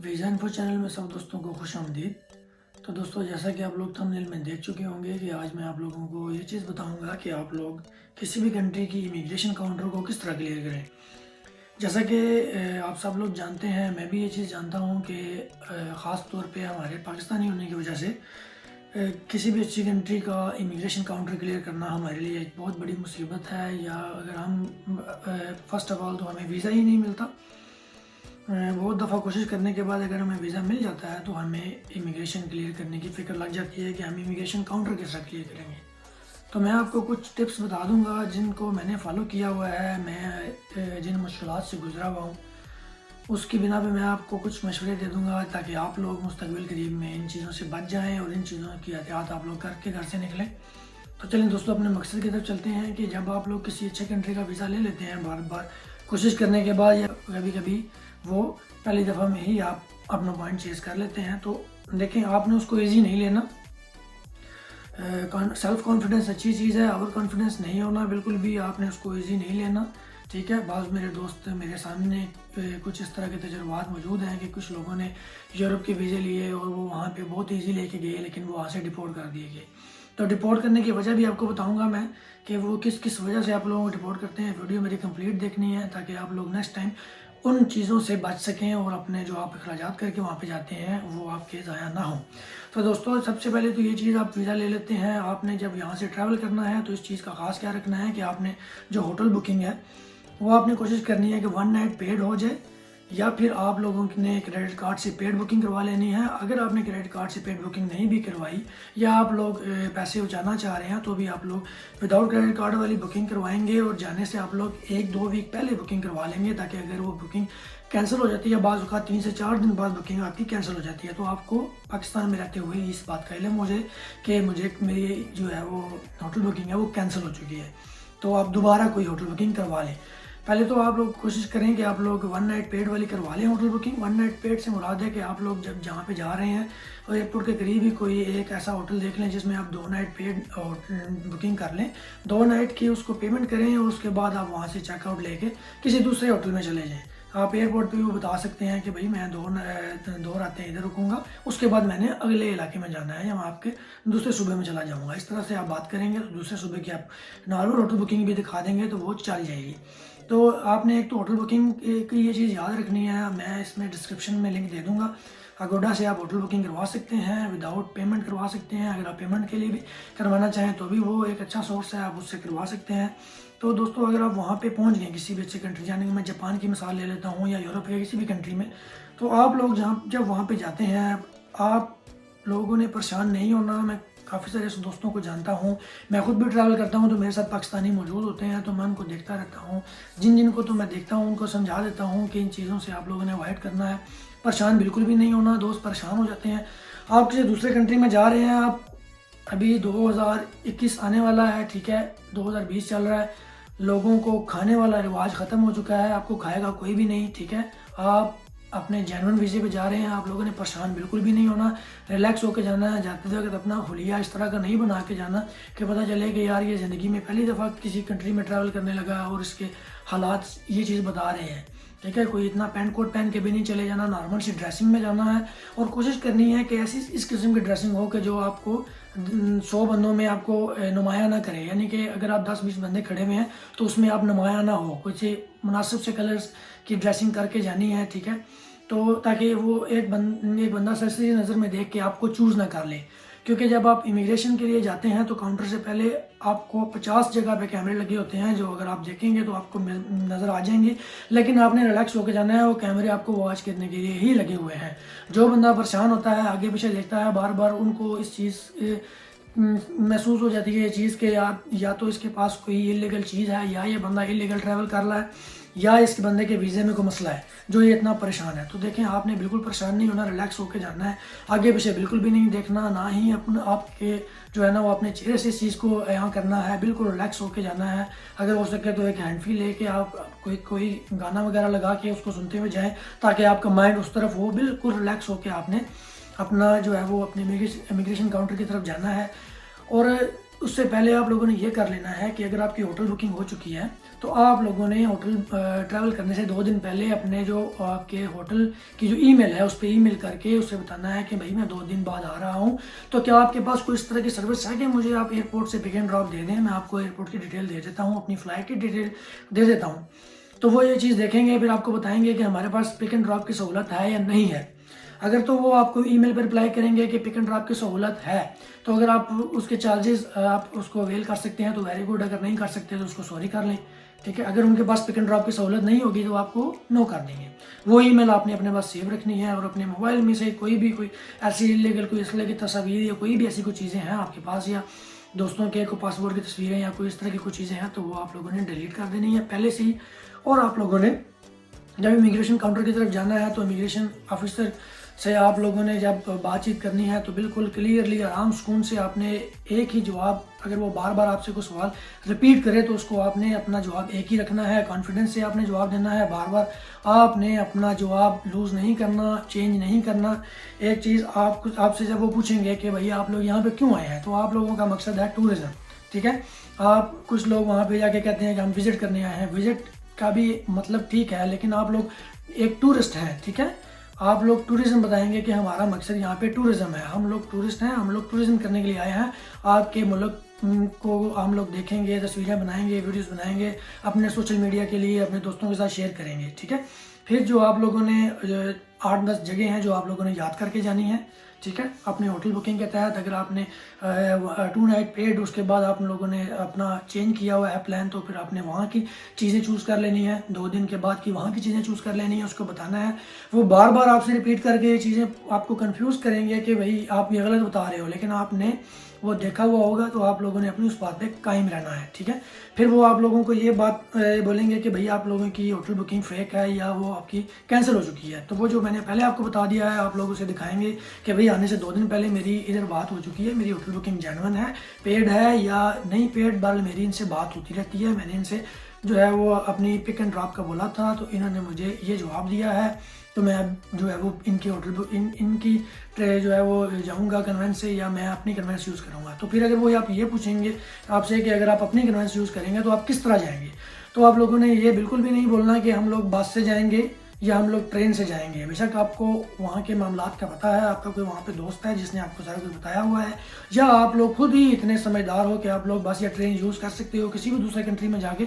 Visa info channel में सब दोस्तों को खुश आमदीद। तो दोस्तों, जैसा कि आप लोग थंबनेल में देख चुके होंगे कि आज मैं आप लोगों को ये चीज़ बताऊंगा कि आप लोग किसी भी कंट्री की इमिग्रेशन काउंटर को किस तरह क्लियर करें। जैसा कि आप सब लोग जानते हैं, मैं भी ये चीज़ जानता हूँ कि ख़ास तौर पे हमारे पाकिस्तानी होने की वजह से किसी भी अच्छी कंट्री का इमिग्रेशन काउंटर क्लियर करना हमारे लिए एक बहुत बड़ी मुसीबत है। या अगर हम फ़र्स्ट ऑफ़ ऑल तो हमें वीज़ा ही नहीं मिलता। बहुत दफ़ा कोशिश करने के बाद अगर हमें वीज़ा मिल जाता है तो हमें इमिग्रेशन क्लियर करने की फ़िक्र लग जाती है कि हम इमिग्रेशन काउंटर कैसा क्लियर करेंगे। तो मैं आपको कुछ टिप्स बता दूंगा जिनको मैंने फ़ॉलो किया हुआ है। मैं जिन मुश्किलात से गुजरा हुआ हूँ उसकी बिना पे मैं आपको कुछ मशवरे दे दूंगा ताकि आप लोग मुस्तकबिल करीब में इन चीज़ों से बच जाएँ और इन चीज़ों की एहतियात आप लोग करके घर से निकलें। तो चलिए दोस्तों, अपने मकसद की तरफ चलते हैं कि जब आप लोग किसी अच्छे कंट्री का वीज़ा ले लेते हैं बार बार कोशिश करने के बाद, या कभी कभी वो पहली दफ़ा में ही आप अपना पॉइंट चेज़ कर लेते हैं, तो देखें आपने उसको ईजी नहीं लेना। सेल्फ कॉन्फिडेंस अच्छी चीज़ है, ओवर कॉन्फिडेंस नहीं होना बिल्कुल भी, आपने उसको ईजी नहीं लेना। ठीक है, बाज़ मेरे दोस्त मेरे सामने कुछ इस तरह के तजुर्बात मौजूद हैं कि कुछ लोगों ने यूरोप के वीज़े लिए और वो वहाँ पे बहुत ईजी लेके गए, लेकिन वो वहाँ से डिपोर्ट कर दिए गए। तो डिपोर्ट करने की वजह भी आपको बताऊंगा मैं कि वो किस किस वजह से आप लोगों को डिपोर्ट करते हैं। वीडियो मेरी कंप्लीट देखनी है ताकि आप लोग नेक्स्ट टाइम उन चीज़ों से बच सकें और अपने जो आप अखराजात करके वहाँ पे जाते हैं वो आपके ज़ाया ना हो। तो दोस्तों, सबसे पहले तो ये चीज़, आप वीज़ा ले लेते हैं, आपने जब यहाँ से ट्रैवल करना है तो इस चीज़ का ख़ास क्या रखना है कि आपने जो होटल बुकिंग है वो आपने कोशिश करनी है कि 1 नाइट पेड हो जाए, या फिर आप लोगों ने क्रेडिट कार्ड से पेड बुकिंग करवा लेनी है। अगर आपने क्रेडिट कार्ड से पेड बुकिंग नहीं भी करवाई या आप लोग पैसे बचाना चाह रहे हैं तो भी आप लोग विदाउट क्रेडिट कार्ड वाली बुकिंग करवाएंगे और जाने से आप लोग 1-2 वीक पहले बुकिंग करवा लेंगे, ताकि अगर वो बुकिंग कैंसिल हो जाती है, बाज़ औक़ात 3 से 4 दिन बाद बुकिंग आपकी कैंसिल हो जाती है, तो आपको पाकिस्तान में रहते हुए इस बात का इल्म हो जाए कि मुझे मेरी जो है वो होटल बुकिंग है वो कैंसिल हो चुकी है, तो आप दोबारा कोई होटल बुकिंग करवा लें। पहले तो आप लोग कोशिश करें कि आप लोग 1 नाइट पेड वाली करवा लें होटल बुकिंग। 1 नाइट पेड से मुराद है कि आप लोग जब जहाँ पे जा रहे हैं और एयरपोर्ट के करीब ही कोई एक ऐसा होटल देख लें जिसमें आप 2 नाइट पेड बुकिंग कर लें, 2 नाइट की उसको पेमेंट करें और उसके बाद आप वहाँ से चेकआउट लेके किसी दूसरे होटल में चले जाएँ। आप एयरपोर्ट पे भी बता सकते हैं कि भाई मैं दो रातें इधर रुकूंगा, उसके बाद मैंने अगले इलाके में जाना है या मैं आपके दूसरे सूबे में चला जाऊंगा। इस तरह से आप बात करेंगे तो दूसरे सूबे की आप नॉर्मल होटल बुकिंग भी दिखा देंगे तो वो चल जाएगी। तो आपने एक तो होटल बुकिंग की ये चीज़ याद रखनी है, मैं इसमें डिस्क्रिप्शन में लिंक दे दूंगा। अगोडा से आप होटल बुकिंग करवा सकते हैं, विदाउट पेमेंट करवा सकते हैं। अगर आप पेमेंट के लिए भी करवाना चाहें तो भी वो एक अच्छा सोर्स है, आप उससे करवा सकते हैं। तो दोस्तों, अगर आप वहाँ पे पहुँच गए किसी भी अच्छी कंट्री, यानी कि मैं जापान की मिसाल ले लेता हूँ या यूरोप के किसी भी कंट्री में, तो आप लोग जब वहाँ पे जाते हैं आप लोगों ने परेशान नहीं होना। मैं काफ़ी सारे दोस्तों को जानता हूँ, मैं खुद भी ट्रैवल करता हूँ तो मेरे साथ पाकिस्तानी मौजूद होते हैं, तो मैं उनको देखता रहता हूँ। जिन को तो मैं देखता हूँ उनको समझा देता हूँ कि इन चीज़ों से आप लोगों ने अवॉइड करना है। परेशान बिल्कुल भी नहीं होना, दोस्त परेशान हो जाते हैं। आप किसी दूसरे कंट्री में जा रहे हैं, आप अभी 2021 आने वाला है, ठीक है, 2020 चल रहा है, लोगों को खाने वाला रिवाज ख़त्म हो चुका है, आपको खाएगा कोई भी नहीं। ठीक है, आप अपने जेन्युइन वीज़े पे जा रहे हैं, आप लोगों ने परेशान बिल्कुल भी नहीं होना, रिलैक्स होकर जाना है। जाते वक्त अपना हुलिया इस तरह का नहीं बना के जाना कि पता चले कि यार ये ज़िंदगी में पहली दफ़ा किसी कंट्री में ट्रैवल करने लगा और इसके हालात ये चीज़ बता रहे हैं। ठीक है, कोई इतना पैंट कोट पहन के भी नहीं चले जाना, नॉर्मल सी ड्रेसिंग में जाना है और कोशिश करनी है कि ऐसी इस किस्म की ड्रेसिंग हो कि जो आपको 100 बंदों में आपको नुमाया ना करे। यानी कि अगर आप 10-20 बंदे खड़े हुए हैं तो उसमें आप नुमाया ना हो, कुछ मुनासिब से कलर्स की ड्रेसिंग करके जानी है। ठीक है, तो ताकि वो एक बंदा सरसरी नज़र में देख के आपको चूज़ ना कर ले, क्योंकि जब आप इमिग्रेशन के लिए जाते हैं तो काउंटर से पहले आपको 50 जगह पे कैमरे लगे होते हैं, जो अगर आप देखेंगे तो आपको नज़र आ जाएंगे, लेकिन आपने रिलैक्स होकर जाना है। वो कैमरे आपको वॉच करने के लिए ही लगे हुए हैं। जो बंदा परेशान होता है, आगे पीछे देखता है बार बार, उनको इस चीज़ महसूस हो जाती है ये चीज़ कि या तो इसके पास कोई इलीगल चीज़ है, या ये बंदा इलीगल ट्रैवल कर रहा है, या इसके बंदे के वीज़े में कोई मसला है जो ये इतना परेशान है। तो देखें, आपने बिल्कुल परेशान नहीं होना, रिलैक्स होकर जाना है, आगे पीछे बिल्कुल भी नहीं देखना, ना ही अपने आपके जो है ना वो अपने चेहरे से इस चीज़ को यहाँ करना है, बिल्कुल रिलैक्स होकर जाना है। अगर हो सके तो एक हैंड फ्री लेके आप कोई गाना वगैरह लगा के उसको सुनते हुए जाएँ, ताकि आपका माइंड उस तरफ हो, बिल्कुल रिलैक्स होकर आपने अपना जो है वो अपने इमिग्रेशन काउंटर की तरफ जाना है। और उससे पहले आप लोगों ने ये कर लेना है कि अगर आपकी होटल बुकिंग हो चुकी है तो आप लोगों ने होटल ट्रैवल करने से 2 दिन पहले अपने जो आपके होटल की जो ईमेल है उस पर ईमेल करके उससे बताना है कि भाई मैं 2 दिन बाद आ रहा हूँ, तो क्या आपके पास कोई इस तरह की सर्विस है कि मुझे आप एयरपोर्ट से पिक एंड ड्रॉप दे दें, मैं आपको एयरपोर्ट की डिटेल दे देता हूँ, अपनी फ़्लाइट की डिटेल दे देता हूँ। तो वो ये चीज़ देखेंगे, फिर आपको बताएंगे कि हमारे पास पिक एंड ड्रॉप की सहूलत है या नहीं है। अगर तो वो आपको ईमेल पर रिप्लाई करेंगे कि पिक एंड ड्रॉप की सहूलत है, तो अगर आप उसके चार्जेस आप उसको अवेल कर सकते हैं तो वेरी गुड, अगर नहीं कर सकते तो उसको सॉरी कर लें, ठीक है। अगर उनके पास पिक एंड ड्रॉप की सहूलत नहीं होगी तो आपको नो कर देंगे। वो ईमेल आपने अपने पास सेव रखनी है और अपने मोबाइल में से कोई ऐसी इलीगल कोई इस तरह की तस्वीर या कोई भी ऐसी कोई चीज़ें हैं आपके पास, या दोस्तों के कोई पासपोर्ट की तस्वीरें या कोई इस तरह की कुछ चीज़ें हैं, तो वो आप लोगों ने डिलीट कर देनी है पहले से ही। और आप लोगों ने जब इमिग्रेशन काउंटर की तरफ जाना है तो इमिग्रेशन ऑफिसर से आप लोगों ने जब बातचीत करनी है तो बिल्कुल क्लियरली आराम सुकून से आपने एक ही जवाब, अगर वो बार बार आपसे कोई सवाल रिपीट करे तो उसको आपने अपना जवाब एक ही रखना है, कॉन्फिडेंस से आपने जवाब देना है, बार बार आपने अपना जवाब लूज़ नहीं करना, चेंज नहीं करना। एक चीज़ आपसे जब वो पूछेंगे कि भैया आप लोग यहाँ पे क्यों आए हैं, तो आप लोगों का मकसद है टूरिज़्म, ठीक है। आप कुछ लोग वहाँ पे जाके कहते हैं कि हम विज़िट करने आए हैं, विज़िट का भी मतलब ठीक है, लेकिन आप लोग एक टूरिस्ट हैं, ठीक है। आप लोग टूरिज्म बताएंगे कि हमारा मकसद यहाँ पे टूरिज्म है, हम लोग टूरिस्ट हैं, हम लोग टूरिज्म करने के लिए आए हैं, आपके मुल्क को हम लोग देखेंगे, तस्वीरें बनाएंगे, वीडियोस बनाएंगे, अपने सोशल मीडिया के लिए अपने दोस्तों के साथ शेयर करेंगे, ठीक है। फिर जो आप लोगों ने 8-10 जगह हैं जो आप लोगों ने याद करके जानी है, ठीक है। अपने होटल बुकिंग के तहत अगर आपने 2 नाइट पेड, उसके बाद आप लोगों ने अपना चेंज किया हुआ है प्लान, तो फिर आपने वहाँ की चीज़ें चूज़ कर लेनी है, 2 दिन के बाद की वहाँ की चीज़ें चूज़ कर लेनी है, उसको बताना है। वो बार बार आपसे रिपीट करके ये चीज़ें आपको कंफ्यूज करेंगे कि भाई आप ये गलत बता रहे हो, लेकिन आपने वो देखा हुआ होगा तो आप लोगों ने अपनी उस बात पे कायम रहना है, ठीक है। फिर वो आप लोगों को ये बात बोलेंगे कि भाई आप लोगों की होटल बुकिंग फेक है या वो आपकी कैंसिल हो चुकी है, तो वो जो मैंने पहले आपको बता दिया है आप लोग उसे दिखाएंगे कि भाई आने से 2 दिन पहले मेरी इधर बात हो चुकी है, मेरी होटल बुकिंग जेन्युइन है, पेड है या नहीं पेड, बल मेरी इनसे बात होती रहती है, मैंने इनसे जो है वो अपनी पिक एंड ड्रॉप का बोला था तो इन्होंने मुझे ये जवाब दिया है, तो मैं अब जो है वो इनकी होटल इनकी जो है वो जाऊंगा कन्वेंस से या मैं अपनी कन्वेंस यूज़ करूंगा। तो फिर अगर वो आप ये पूछेंगे आपसे कि अगर आप अपनी कन्वेंस यूज़ करेंगे तो आप किस तरह जाएंगे, तो आप लोगों ने ये बिल्कुल भी नहीं बोलना कि हम लोग बस से जाएंगे या हम लोग ट्रेन से जाएंगे। बेशक आपको वहाँ के मामलात का पता है, आपका कोई वहाँ पे दोस्त है जिसने आपको सारा कुछ बताया हुआ है, या आप लोग खुद ही इतने समझदार हो कि आप लोग बस या ट्रेन यूज़ कर सकते हो किसी भी दूसरे कंट्री में जाके,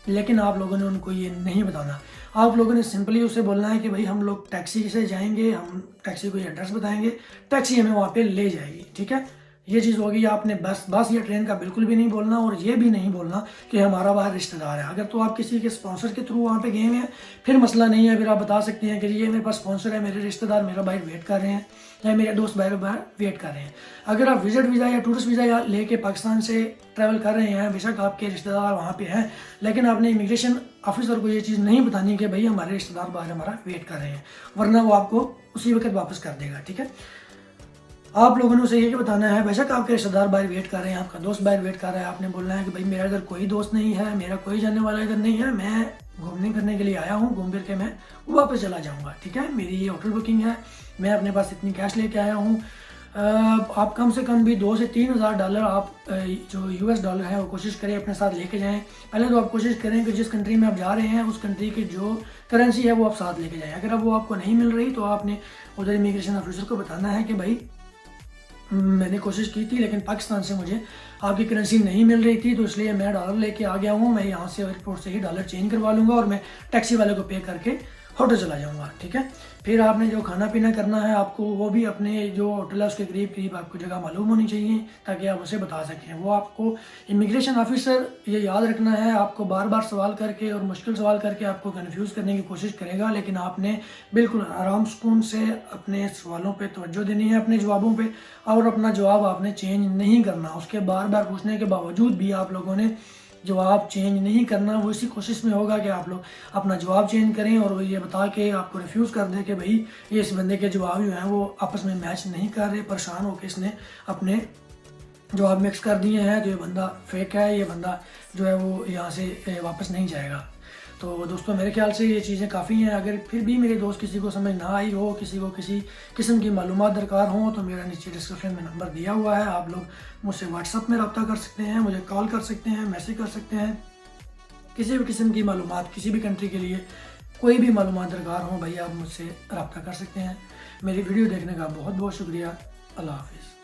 लेकिन आप लोगों ने उनको ये नहीं बताना। आप लोगों ने सिंपली उसे बोलना है कि भाई हम लोग टैक्सी से जाएंगे, हम टैक्सी को एड्रेस बताएंगे, टैक्सी हमें वहाँ पे ले जाएगी, ठीक है। ये चीज़ होगी। आपने बस या ट्रेन का बिल्कुल भी नहीं बोलना, और ये भी नहीं बोलना कि हमारा बाहर रिश्तेदार है। अगर तो आप किसी के स्पॉन्सर के थ्रू वहाँ पे गए हैं फिर मसला नहीं है, फिर आप बता सकते हैं कि ये मेरे पास स्पॉन्सर है, मेरे रिश्तेदार मेरा बाहर वेट कर रहे हैं या मेरे दोस्त बाहर वेट कर रहे हैं। अगर आप विजिट वीज़ा या टूरिस्ट वीज़ा लेके पाकिस्तान से ट्रैवल कर रहे हैं, बेशक आपके रिश्तेदार वहाँ पे हैं, लेकिन आपने इमिग्रेशन ऑफिसर को ये चीज़ नहीं बतानी कि भाई हमारे रिश्तेदार बाहर हमारा वेट कर रहे हैं, वरना वो आपको उसी वक्त वापस कर देगा, ठीक है। आप लोगों ने उसे ये बताना है, बेशक आपके रिश्तेदार बाहर वेट कर रहे हैं, आपका दोस्त बाहर वेट कर रहा है, आपने बोलना है कि भाई मेरा इधर कोई दोस्त नहीं है, मेरा कोई जाने वाला इधर नहीं है, मैं घूमने फिरने के लिए आया हूँ, घूम फिर के मैं वापस चला जाऊँगा, ठीक है। मेरी ये होटल बुकिंग है, मैं अपने पास इतनी कैश लेके आया हूँ। आप कम से कम भी $2,000 से $3,000 आप जो US डॉलर है वो कोशिश करें अपने साथ लेके जाएं। पहले तो आप कोशिश करें कि जिस कंट्री में आप जा रहे हैं उस कंट्री की जो करेंसी है वो आप साथ लेके जाएं। अगर अब वो आपको नहीं मिल रही तो आपने उधर इमिग्रेशन ऑफिसर को बताना है कि भाई मैंने कोशिश की थी लेकिन पाकिस्तान से मुझे आपकी करेंसी नहीं मिल रही थी, तो इसलिए मैं डॉलर लेके आ गया हूँ, मैं यहाँ से एयरपोर्ट से ही डॉलर चेंज करवा लूँगा और मैं टैक्सी वाले को पे करके होटल चला जाऊँगा, ठीक है। फिर आपने जो खाना पीना करना है आपको वो भी अपने जो होटल है उसके करीब करीब आपको जगह मालूम होनी चाहिए ताकि आप उसे बता सकें। वो आपको इमिग्रेशन ऑफिसर ये याद रखना है, आपको बार बार सवाल करके और मुश्किल सवाल करके आपको कन्फ्यूज़ करने की कोशिश करेगा, लेकिन आपने बिल्कुल आराम सुकून से अपने सवालों पे तवज्जो देनी है, अपने जवाबों पे, और अपना जवाब आपने चेंज नहीं करना। उसके बार बार पूछने के बावजूद भी आप लोगों ने जवाब चेंज नहीं करना। वो इसी कोशिश में होगा कि आप लोग अपना जवाब चेंज करें और वो ये बता के आपको रिफ्यूज़ कर दे कि भाई ये इस बंदे के जवाब जो हैं वो आपस में मैच नहीं कर रहे, परेशान होकर इसने अपने जवाब मिक्स कर दिए हैं, तो ये बंदा फेक है, ये बंदा जो है वो यहाँ से वापस नहीं जाएगा। तो दोस्तों मेरे ख्याल से ये चीज़ें काफ़ी हैं। अगर फिर भी मेरे दोस्त किसी को समझ ना आई हो, किसी को किसी किस्म की मालूमात दरकार हो, तो मेरा नीचे डिस्क्रिप्शन में नंबर दिया हुआ है। आप लोग मुझसे व्हाट्सअप में रब्ता कर सकते हैं, मुझे कॉल कर सकते हैं, मैसेज कर सकते हैं। किसी भी किस्म की मालूमात, किसी भी कंट्री के लिए कोई भी मालूमात दरकार हो भाई, आप मुझसे रब्ता कर सकते हैं। मेरी वीडियो देखने का बहुत बहुत शुक्रिया। अल्लाह हाफिज़।